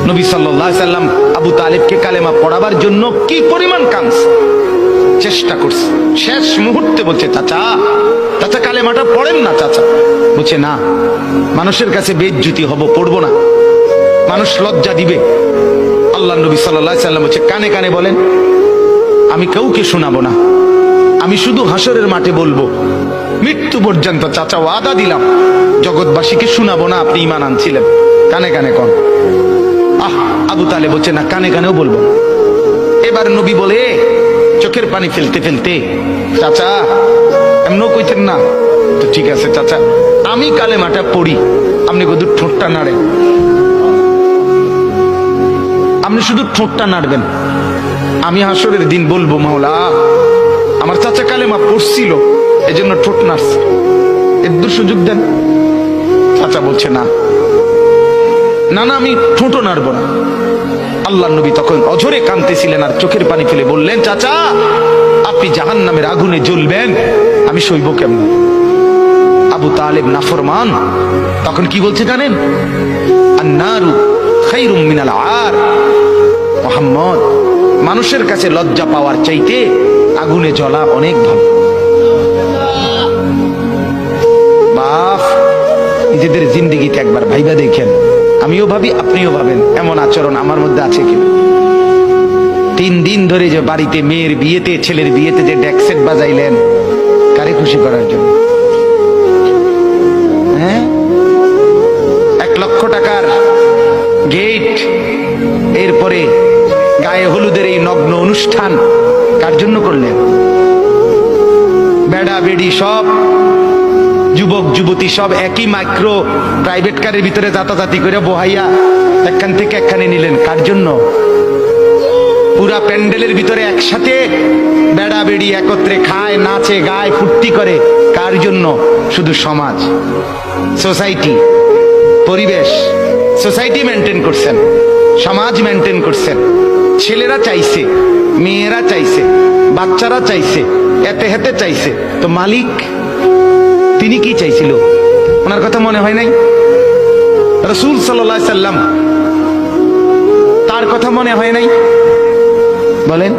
নবী সাল্লাল্লাহু আলাইহি সাল্লাম আবু তালেবকে কালেমা পড়াবার জন্য কি পরিমাণ কাঁদছে, চেষ্টা করছে। শেষ মুহূর্তে বলছে, চাচা চাচা কালেমাটা পড়েন না চাচা। বলছে না, মানুষের কাছে বেইজ্জতি হব, পড়বো না, মানুষ লজ্জা দিবে। আল্লাহ নবী সাল্লাল্লাহু আলাইহি সাল্লাম বলছে, কানে কানে বলেন, আমি কাউকে শোনাবো না, আমি শুধু হাসরের মাঠে বলবো, মৃত্যু পর্যন্ত চাচা ওয়াদা দিলাম জগৎবাসীকে শোনাবো না আপনি ঈমান আনছিলেন, কানে কানে কন। আবু তালেব বলছে না, কানে কানেও বলবো। এবার নবী বলে চোখের পানি ফেলতে ফেলতে, চাচা এমনও কইতেন না তো, ঠিক আছে চাচা, আমি কালেমাটা পড়ি, আপনি শুধু ঠোঁটটা নাড়েন, আপনি শুধু ঠোঁটটা নাড়বেন, আমি হাসরের দিন বলবো, মাওলা আমার চাচা কালেমা পড়ছিল এজন্য ঠোঁট নাড়ছে, এর সুযোগ দেন। চাচা বলছে না না না, আমি ঠোঁটও নাড়বো না। আল্লাহ নবী তখন অঝরে কাঁদতেছিলেন আর চোখের পানি ফেলে বললেন, চাচা আপনি জাহান্নামের আগুনে জ্বলবেন, আমি সইব কেমন? আবু তালেব নাফরমান তখন কি বলছে জানেন? আন্নারু খায়রুম মিনাল আর। মুহাম্মদ, মানুষের কাছে লজ্জা পাওয়ার চাইতে আগুনে জ্বলা অনেক ভালো। বাপ, নিজেদের জিন্দেগিতে একবার ভাইবা দেখেন, আমিও ভাবি আপনিও ভাবেন এমন আচরণ আমার মধ্যে আছে কিনা। 3 দিন ধরে যে বাড়িতে মেয়ের বিয়েতে, ছেলের বিয়েতে যে ডেকসেট বাজাইলেন, কারে খুশি করার জন্য? হ্যাঁ, 1 লক্ষ টাকার গেট, এরপরে গায়ে হলুদের এই নগ্ন অনুষ্ঠান কার জন্য করলেন? বেড়া বেড়ি সব, যুবক যুবতী সব একই মাইক্রো প্রাইভেট কারের ভিতরে যাতাযাতি করে বহাইয়া একখান থেকে একখানে নিলেন, কার জন্য? পুরা প্যান্ডেলের ভিতরে একসাথে বেড়া বেড়ি একত্রে খায়, নাচে, গায়, ফুর্তি করে, কার জন্য? শুধু সমাজ, সোসাইটি, পরিবেশ, সোসাইটি মেনটেন করছেন, সমাজ মেনটেন করছেন। ছেলেরা চাইছে, মেয়েরা চাইছে, বাচ্চারা চাইছে, এতে হেতে চাইছে, তো মালিক তিনি কি চাইছিল? ওনার কথা মনে হয় নাই? রাসূল সাল্লাল্লাহু আলাইহি সাল্লাম, তার কথা মনে হয় নাই? বলেন,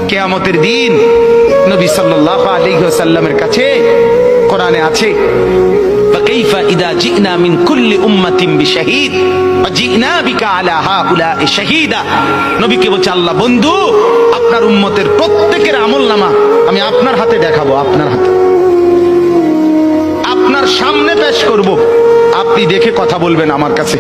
কিয়ামতের দিন নবী সাল্লাল্লাহু আলাইহি ওয়াসাল্লামের কাছে কোরআনে আছে, ফাকাইফা ইযা জিনা মিন কুল্লি উম্মাতিন বিশাহীদ ওয়া জিনা বিকা আলা হাউলা'i শাহীদা। নবীকে বলছে আল্লাহ, বন্ধু আপনার উম্মতের প্রত্যেকের আমলনামা আমি আপনার হাতে দেখাবো, আপনার হাতে, আপনার সামনে পেশ করব, আপনি দেখে কথা বলবেন আমার কাছে।